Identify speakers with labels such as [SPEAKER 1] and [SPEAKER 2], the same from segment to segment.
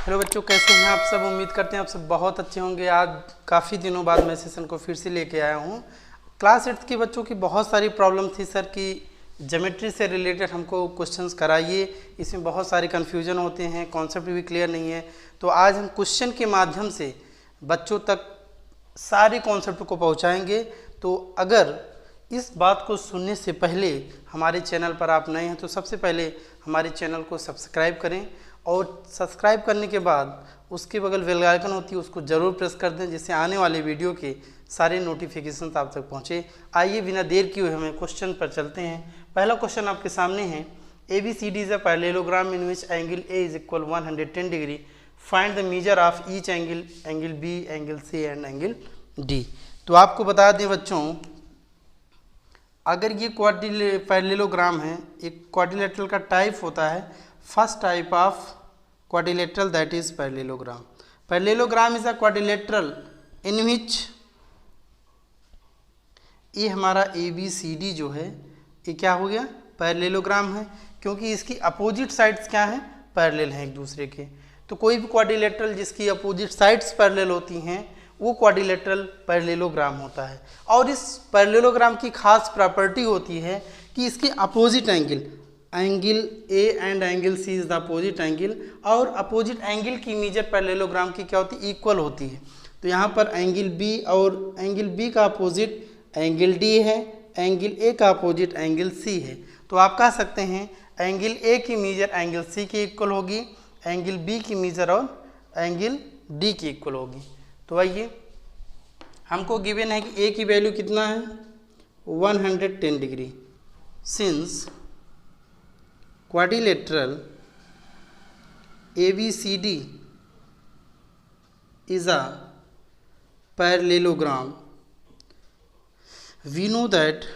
[SPEAKER 1] Hello बच्चों, कैसे हैं आप सब। उम्मीद करते हैं आप सब बहुत अच्छे होंगे। आज काफ़ी दिनों बाद मैं सेशन को फिर से लेके आया हूँ। क्लास 8 के बच्चों की बहुत सारी प्रॉब्लम थी सर कि ज्योमेट्री से रिलेटेड हमको क्वेश्चंस कराइए, इसमें बहुत सारे कन्फ्यूजन होते हैं, कॉन्सेप्ट भी क्लियर नहीं है। तो आज हम क्वेश्चन के माध्यम से बच्चों तक सारे कॉन्सेप्ट को पहुँचाएँगे। तो अगर इस बात को सुनने से पहले हमारे चैनल पर आप नए हैं तो सबसे पहले हमारे चैनल को सब्सक्राइब करें और सब्सक्राइब करने के बाद उसके बगल बेल आइकन होती है उसको ज़रूर प्रेस कर दें, जिससे आने वाले वीडियो के सारे नोटिफिकेशन आप तक पहुँचे। आइए बिना देर किए हुए हमें क्वेश्चन पर चलते हैं। पहला क्वेश्चन आपके सामने है, ABCD is a parallelogram in which angle A is equal 110 degree, find the measure of each angle, angle B, angle C and angle D। तो आपको बता दें बच्चों, अगर ये पैरेललोग्राम है, एक क्वाड्रिलेटरल का टाइप होता है, first type of quadrilateral that is parallelogram. Parallelogram is a quadrilateral in which, ये हमारा ABCD जो है ये क्या हो गया, पैरेललोग्राम है, क्योंकि इसकी अपोजिट साइड्स क्या हैं, पैरेलल हैं एक दूसरे के। तो कोई भी क्वाड्रिलेटरल जिसकी अपोजिट साइड्स पैरेलल होती हैं वो क्वाड्रिलेटरल पैरेललोग्राम होता है। और इस पैरेललोग्राम की खास प्रॉपर्टी होती है कि इसके opposite angle, angle A and angle C is the opposite angle, और अपोजिट एंगल की मेजर पैरेललोग्राम की क्या होती है, इक्वल होती है। तो यहाँ पर एंगल B और एंगल B का अपोजिट एंगल D है, एंगल A का अपोजिट एंगल C है। तो आप कह सकते हैं एंगल A की मेजर एंगल C की इक्वल होगी, एंगल B की मेजर और एंगल D की इक्वल होगी। तो आइए, हमको गिवन है कि A की वैल्यू कितना है, 110 degree. Since quadrilateral ABCD is a parallelogram, we know that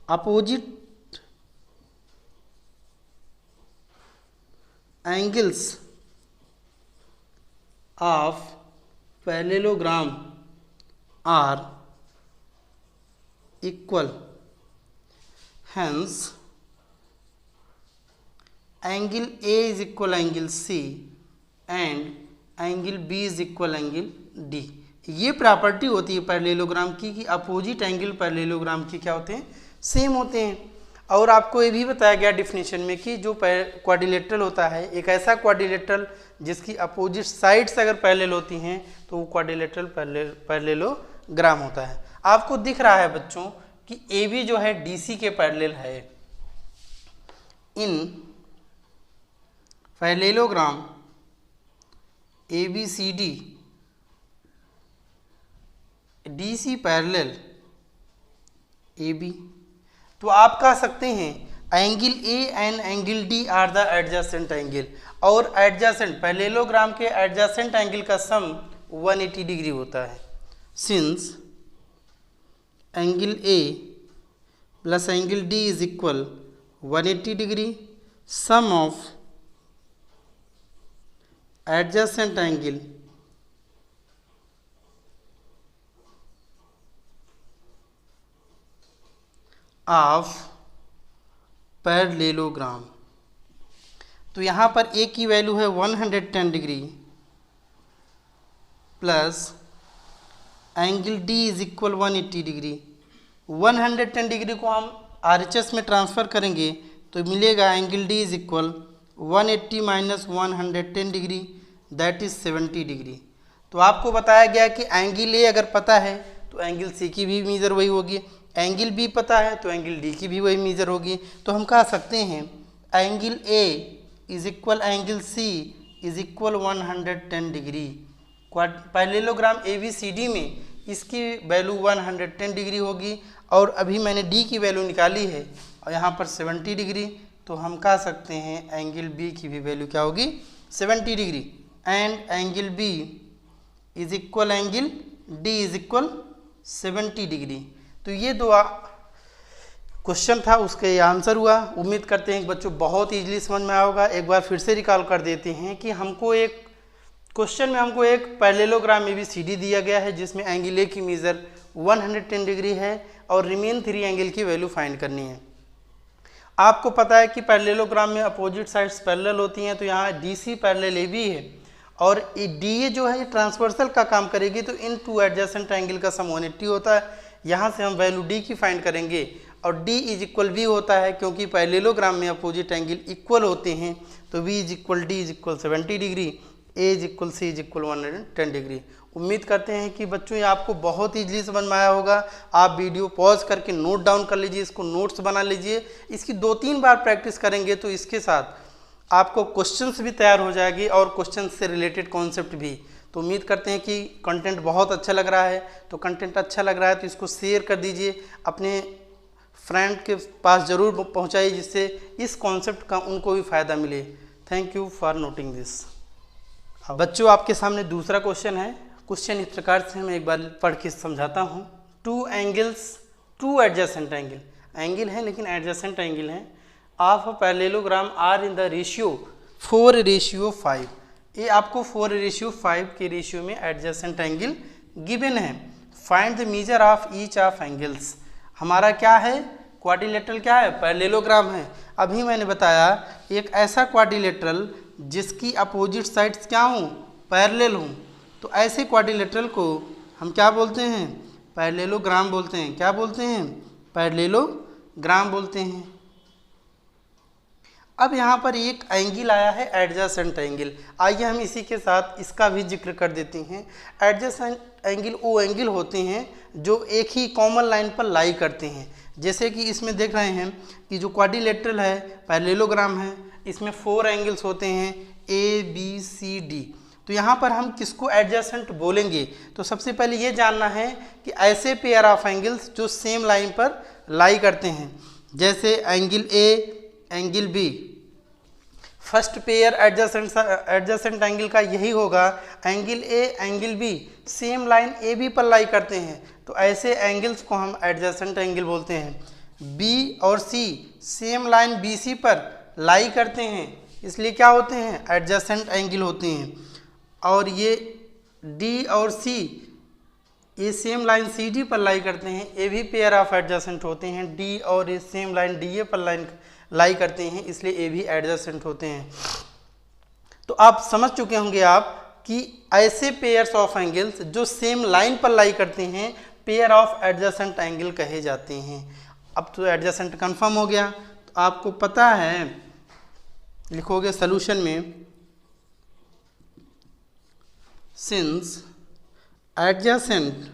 [SPEAKER 1] opposite angles of parallelogram are equal, hence angle A is equal angle C and angle B is equal angle D। ये property होती है parallelogram की कि opposite angle parallelogram की क्या होते हैं, same होते हैं। और आपको ये भी बताया गया डेफिनेशन में कि जो क्वाड्रिलेटरल होता है, एक ऐसा क्वाड्रिलेटरल जिसकी अपोजिट साइड्स अगर पैरेलल होती हैं तो वो क्वाड्रिलेटरल पैरेललोग्राम होता है। आपको दिख रहा है बच्चों कि AB जो है DC के पैरेलल है। In parallelogram ABCD DC parallel AB, तो आप कह सकते हैं angle A and angle D are the adjacent angle, और एडजेसेंट पैरेललोग्राम के एडजेसेंट एंगल का सम 180 डिग्री होता है। Since angle A plus angle D is equal 180 degree, sum of adjacent angle of parallelogram. तो यहाँ पर A की value है 110 degree plus angle D is equal 180 degree. 110 degree को हम RHS में ट्रांसफ़र करेंगे तो मिलेगा angle D is equal 180 minus 110 degree that is 70 degree. तो आपको बताया गया कि एंगल A अगर पता है तो एंगल C की भी मेजर वही होगी, एंगल B पता है तो एंगल D की भी वही मेजर होगी। तो हम कह सकते हैं angle A is equal angle C is equal 110 degree. Parallelogram ABCD में इसकी वैल्यू 110 डिग्री होगी, और अभी मैंने D की वैल्यू निकाली है और यहाँ पर 70 डिग्री, तो हम कह सकते हैं एंगल B की भी वैल्यू क्या होगी, 70 degree. And angle B is equal angle D is equal 70 degree. तो ये दो क्वेश्चन था, उसका ये आंसर हुआ। उम्मीद करते हैं कि बच्चों बहुत ईजिली समझ में आया होगा। एक बार फिर से रिकॉल कर देते हैं कि हमको एक क्वेश्चन में हमको एक पैरेललोग्राम ABCD दिया गया है जिसमें एंगल A की मेजर 110 डिग्री है और रिमेन 3 एंगल की वैल्यू फाइंड करनी है। आपको पता है कि पैरेललोग्राम में अपोजिट साइड्स पैरेलल होती हैं, तो यहाँ DC पैरेलल AB है और DA जो है ये ट्रांसवर्सल का काम करेगी, तो इन टू एडजेसेंट एंगल का सम 180 होता है। यहाँ से हम वैल्यू D की फाइंड करेंगे और D इज इक्वल V होता है, क्योंकि पैरेललोग्राम में अपोजिट एंगल इक्वल होते हैं, तो V is equal D is equal 70 degree, A is equal C is equal 110 degree. उम्मीद करते हैं कि बच्चों ये आपको बहुत ईजिली समझ में आया होगा। आप वीडियो पॉज करके नोट डाउन कर लीजिए, इसको नोट्स बना लीजिए। इसकी 2-3 बार प्रैक्टिस करेंगे तो इसके साथ आपको क्वेश्चंस भी तैयार हो जाएगी और क्वेश्चन से रिलेटेड कॉन्सेप्ट भी। तो उम्मीद करते हैं कि कंटेंट बहुत अच्छा लग रहा है। तो कंटेंट अच्छा लग रहा है तो इसको शेयर कर दीजिए, अपने फ्रेंड के पास ज़रूर पहुँचाइए, जिससे इस कॉन्सेप्ट का उनको भी फ़ायदा मिले। Thank you for noting this. बच्चों आपके सामने दूसरा क्वेश्चन है। क्वेश्चन इस प्रकार से मैं एक बार पढ़ के समझाता हूँ। Two angles, two adjacent angle है लेकिन एडजेसेंट एंगल है, of a parallelogram are in the ratio 4:5। ये आपको 4:5 के रेशियो में एडजेसेंट एंगल गिवन है। Find the measure of each of angles. हमारा क्या है, क्वाड्रिलेटरल क्या है, पैरेललोग्राम है। अभी मैंने बताया एक ऐसा क्वाड्रिलेटरल जिसकी अपोजिट साइड्स क्या हों, पैरेलल हों, तो ऐसे क्वाड्रिलेटरल को हम क्या बोलते हैं, पैरेललोग्राम बोलते हैं। क्या बोलते हैं, पैरेललोग्राम बोलते हैं। अब यहाँ पर एक एंगल आया है एडजेसेंट एंगल। आइए हम इसी के साथ इसका भी जिक्र कर देते हैं। एडजेसेंट एंगल वो एंगल होते हैं जो एक ही कॉमन लाइन पर लाई करते हैं। जैसे कि इसमें देख रहे हैं कि जो क्वाड्रिलेटरल है, पैरेललोग्राम है, इसमें 4 एंगल्स होते हैं ABCD। तो यहाँ पर हम किसको एडजेसेंट बोलेंगे, तो सबसे पहले ये जानना है कि ऐसे पेयर ऑफ एंगल्स जो सेम लाइन पर लाई करते हैं, जैसे angle A, angle B। First pair adjacent angle का यही होगा, angle A, angle B same line AB पर लाई करते हैं, तो ऐसे एंगल्स को हम एडजेसेंट एंगल बोलते हैं। B और C सेम लाइन BC पर लाई करते हैं, इसलिए क्या होते हैं, एडजेसेंट एंगल होते हैं। और ये D और C ये सेम लाइन CD पर लाई करते हैं, ये भी पेयर ऑफ एडजेसेंट होते हैं। D और ये सेम लाइन DA पर लाई करते हैं, इसलिए ये भी एडजेसेंट होते हैं। तो आप समझ चुके होंगे आप कि ऐसे पेयर्स ऑफ एंगल्स जो सेम लाइन पर लाई करते हैं पेयर ऑफ एडजेसेंट एंगल कहे जाते हैं। अब तो एडजेसेंट कंफर्म हो गया। तो आपको पता है, लिखोगे सॉल्यूशन में, since adjacent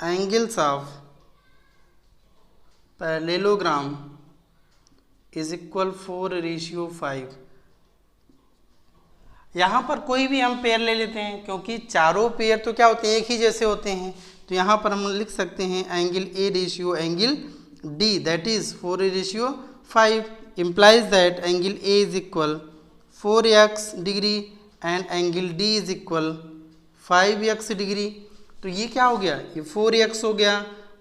[SPEAKER 1] angles of parallelogram is equal 4:5। यहाँ पर कोई भी हम पेयर ले लेते हैं, क्योंकि चारों पेयर तो क्या होते हैं, एक ही जैसे होते हैं। तो यहाँ पर हम लिख सकते हैं angle A ratio angle D, that is 4:5 implies that angle A is equal 4x degree and angle D is equal 5x degree. तो ये क्या हो गया, ये 4x हो गया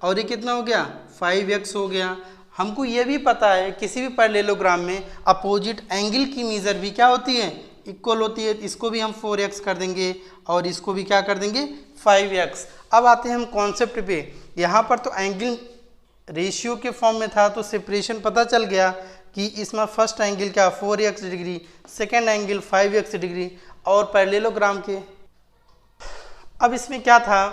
[SPEAKER 1] और ये कितना हो गया, 5x हो गया। हमको ये भी पता है किसी भी पैरेललोग्राम में अपोजिट एंगल की मेजर भी क्या होती है, इक्वल होती है। इसको भी हम 4x कर देंगे और इसको भी क्या कर देंगे, 5x। अब आते हैं हम कॉन्सेप्ट पे। यहाँ पर तो एंगल रेशियो के फॉर्म में था, तो सेपरेशन पता चल गया कि इसमें फर्स्ट एंगल क्या 4x degree, second angle 5x degree और पैरेललोग्राम के। अब इसमें क्या था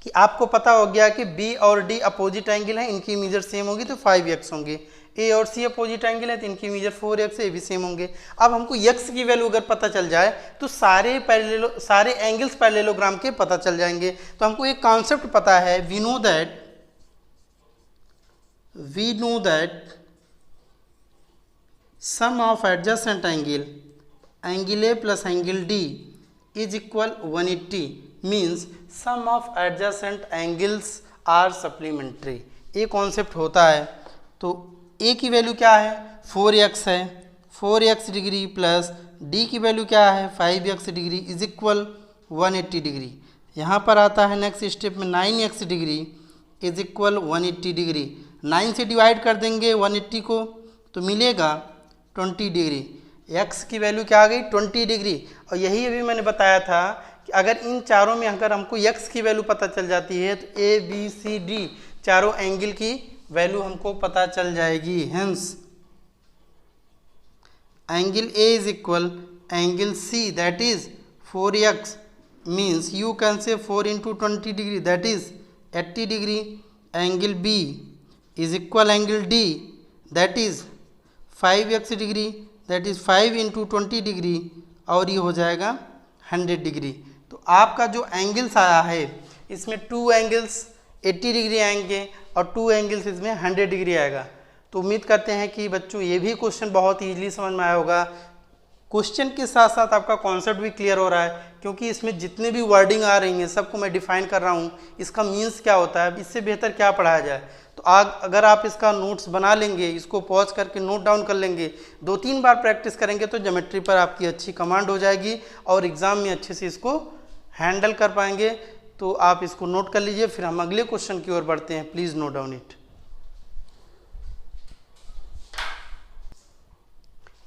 [SPEAKER 1] कि आपको पता हो गया कि B और D अपोजिट एंगल हैं, इनकी मेजर सेम होगी तो 5x होंगे। A और C अपोजिट एंगल है तो इनकी मेजर 4x है, ये भी सेम होंगे। अब हमको x की वैल्यू अगर पता चल जाए तो सारे एंगल्स पैरेललोग्राम के पता चल जाएंगे। तो हमको एक कॉन्सेप्ट पता है, we know that sum of adjacent angle A plus angle D is equal 180, means sum of adjacent angles are supplementary। ये कॉन्सेप्ट होता है। तो A की वैल्यू क्या है, 4x है, 4x डिग्री प्लस D की वैल्यू क्या है, 5x degree is equal 180 degree. यहाँ पर आता है नेक्स्ट स्टेप में 9x degree is equal 180 degree. 9 से डिवाइड कर देंगे 180 को तो मिलेगा 20 डिग्री। x की वैल्यू क्या आ गई, 20 डिग्री। और यही अभी मैंने बताया था कि अगर इन चारों में अगर हमको x की वैल्यू पता चल जाती है तो ए बी सी डी चारों एंगल की वैल्यू हमको पता चल जाएगी। Hence angle A is equal angle C, that is 4x, means you can say 4 into 20 degree, that is 80 degree. Angle B is equal angle D, that is 5x degree, that is 5 into 20 degree, और ये हो जाएगा 100 degree. तो आपका जो angles आया है इसमें 2 एंगल्स 80 डिग्री आएंगे और 2 एंगल्स इसमें 100 डिग्री आएगा। तो उम्मीद करते हैं कि बच्चों ये भी क्वेश्चन बहुत ईजिली समझ में आया होगा। क्वेश्चन के साथ साथ आपका कॉन्सेप्ट भी क्लियर हो रहा है, क्योंकि इसमें जितने भी वर्डिंग आ रही हैं सबको मैं डिफाइन कर रहा हूँ, इसका मीन्स क्या होता है, इससे बेहतर क्या पढ़ाया जाए। तो अगर आप इसका नोट्स बना लेंगे, इसको पॉज करके नोट डाउन कर लेंगे, 2-3 बार प्रैक्टिस करेंगे तो ज्योमेट्री पर आपकी अच्छी कमांड हो जाएगी और एग्ज़ाम में अच्छे से इसको हैंडल कर पाएंगे। तो आप इसको नोट कर लीजिए, फिर हम अगले क्वेश्चन की ओर बढ़ते हैं। Please note down it.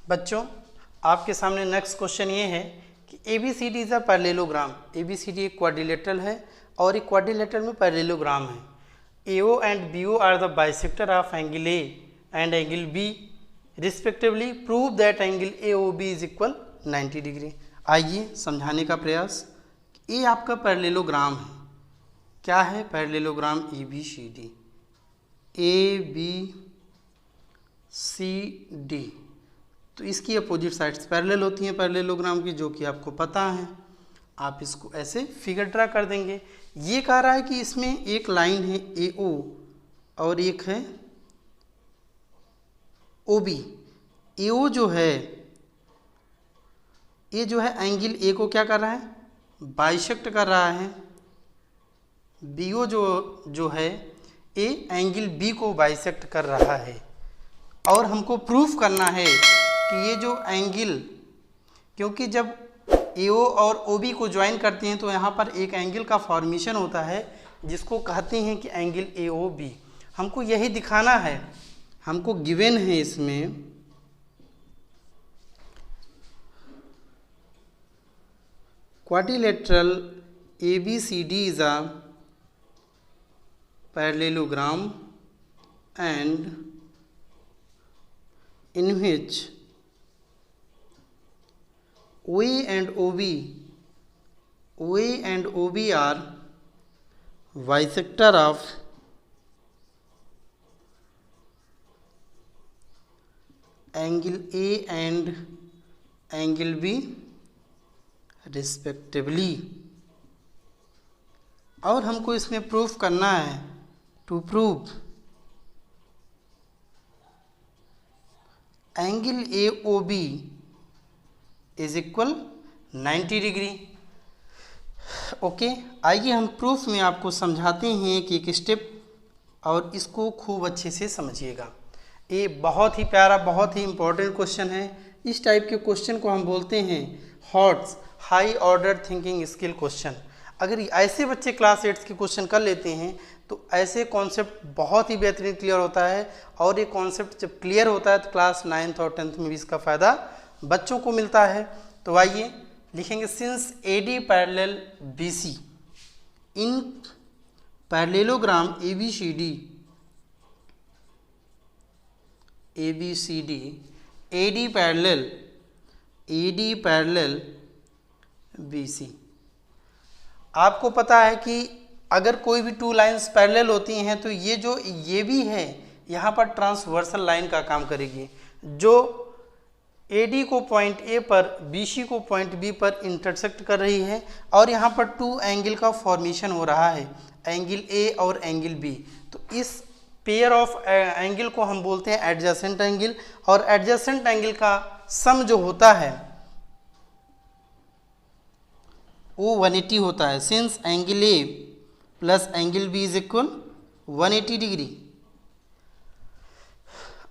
[SPEAKER 1] बच्चों आपके सामने नेक्स्ट क्वेश्चन ये है कि ABCD is a parallelogram. ABCD एक क्वाड्रिलेटरल है और एक क्वाड्रिलेटरल में पैरेललोग्राम है। AO and BO are the bisector of angle A and angle B respectively. Prove that angle AOB is equal 90 degree. आइए समझाने का प्रयास। ये आपका पैरेललोग्राम है। क्या है? Parallelogram ABCD। ABCD तो इसकी अपोजिट साइड्स पैरेलल होती हैं पैरेललोग्राम की, जो कि आपको पता है। आप इसको ऐसे फिगर ड्रा कर देंगे। ये कह रहा है कि इसमें एक लाइन है AO और एक है OB। AO जो है, ये जो है एंगल A को क्या कर रहा है? बाइसेक्ट कर रहा है। BO जो है ये एंगल B को बाइसेक्ट कर रहा है। और हमको प्रूफ करना है कि ये जो एंगल, क्योंकि जब AO और OB को ज्वाइन करते हैं तो यहाँ पर एक एंगल का फॉर्मेशन होता है जिसको कहते हैं कि एंगल AOB। हमको यही दिखाना है। हमको गिवन है इसमें quadrilateral ABCD is a parallelogram and in which OA and OB are bisector of angle A and angle B respectively। और हमको इसमें प्रूफ करना है, to prove angle AOB is equal 90 degree. Okay, आइए हम प्रूफ में आपको समझाते हैं कि एक स्टेप, और इसको खूब अच्छे से समझिएगा। ये बहुत ही प्यारा, बहुत ही इम्पोर्टेंट क्वेश्चन है। इस टाइप के क्वेश्चन को हम बोलते हैं hots high order thinking skill question. अगर ऐसे बच्चे क्लास 8 के क्वेश्चन कर लेते हैं तो ऐसे कॉन्सेप्ट बहुत ही बेहतरीन क्लियर होता है। और ये कॉन्सेप्ट जब क्लियर होता है तो क्लास 9th और 10th में भी इसका फ़ायदा बच्चों को मिलता है। तो आइए लिखेंगे, सिंस AD पैरेलल BC इन parallelogram ABCD AD parallel BC। आपको पता है कि अगर कोई भी 2 लाइंस पैरेलल होती हैं तो ये भी है यहाँ पर ट्रांसवर्सल लाइन का काम करेगी, जो AD को पॉइंट A पर BC को पॉइंट B पर इंटरसेक्ट कर रही है। और यहाँ पर 2 एंगल का फॉर्मेशन हो रहा है, एंगल A और एंगल B। तो इस पेयर ऑफ एंगल को हम बोलते हैं एडजेसेंट एंगल। और एडजेसेंट एंगल का सम जो होता है वो 180 होता है। Since angle A plus angle B is equal 180 degree.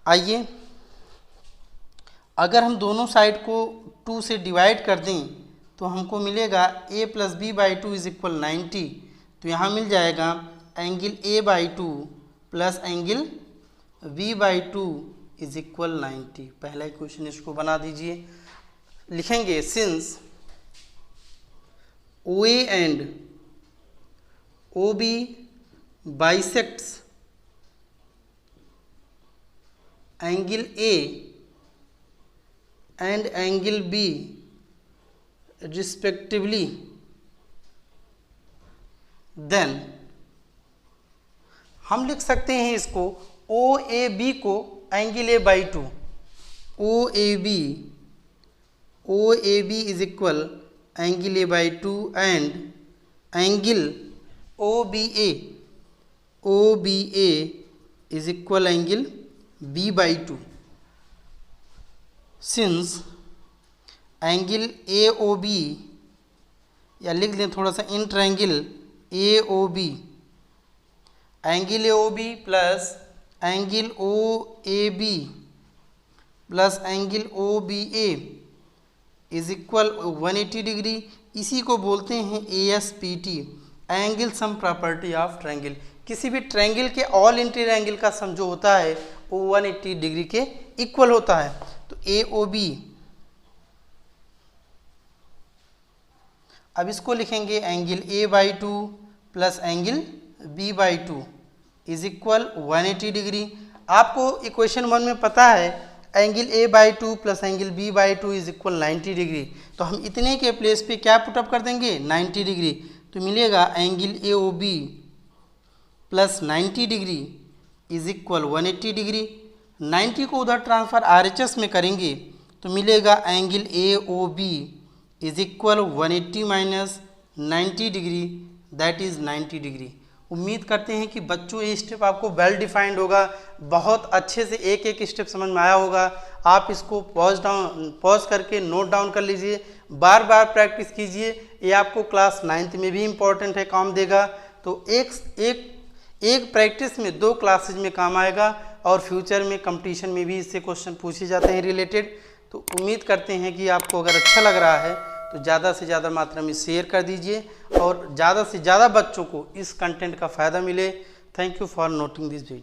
[SPEAKER 1] आइए, अगर हम दोनों साइड को 2 से डिवाइड कर दें तो हमको मिलेगा A plus B/2 is equal 90। तो यहाँ मिल जाएगा angle A/2 plus angle B/2 is equal 90। पहला इक्वेशन इसको बना दीजिए। लिखेंगे since OA and OB bisects angle A and angle B respectively, then हम लिख सकते हैं इसको OAB को angle A by 2, OAB is equal angle A by 2 and angle OBA is equal angle B by 2. Since angle AOB, या लिख दें थोड़ा सा in triangle AOB, angle AOB plus angle OAB plus angle OBA is equal 180 degree. इसी को बोलते हैं ASPT, angle sum property of triangle. किसी भी ट्रायंगल के ऑल इंटीरियर एंगल का सम जो होता है वो 180 डिग्री के इक्वल होता है. तो AOB, अब इसको लिखेंगे angle A by 2 plus angle B by 2 is equal 180 degree. आपको इक्वेशन 1 में पता है angle A by 2 plus angle B by 2 is equal 90 degree. तो हम इतने के प्लेस पे क्या पुटअप कर देंगे 90 डिग्री. तो मिलेगा angle AOB plus 90 degree is equal 180 degree. 90 को उधर ट्रांसफर RHS में करेंगे तो मिलेगा angle AOB is equal 180 minus 90 degree, that is 90 degree. उम्मीद करते हैं कि बच्चों ये स्टेप आपको वेल डिफाइंड होगा, बहुत अच्छे से एक एक स्टेप समझ में आया होगा. आप इसको पॉज करके नोट डाउन कर लीजिए, बार बार प्रैक्टिस कीजिए. ये आपको क्लास 9th में भी इम्पोर्टेंट है, काम देगा. तो एक प्रैक्टिस में 2 क्लासेज में काम आएगा और फ्यूचर में कंपटीशन में भी इससे क्वेश्चन पूछे जाते हैं रिलेटेड. तो उम्मीद करते हैं कि आपको अगर अच्छा लग रहा है तो ज़्यादा से ज़्यादा मात्रा में शेयर कर दीजिए और ज़्यादा से ज़्यादा बच्चों को इस कंटेंट का फ़ायदा मिले. Thank you for noting this video.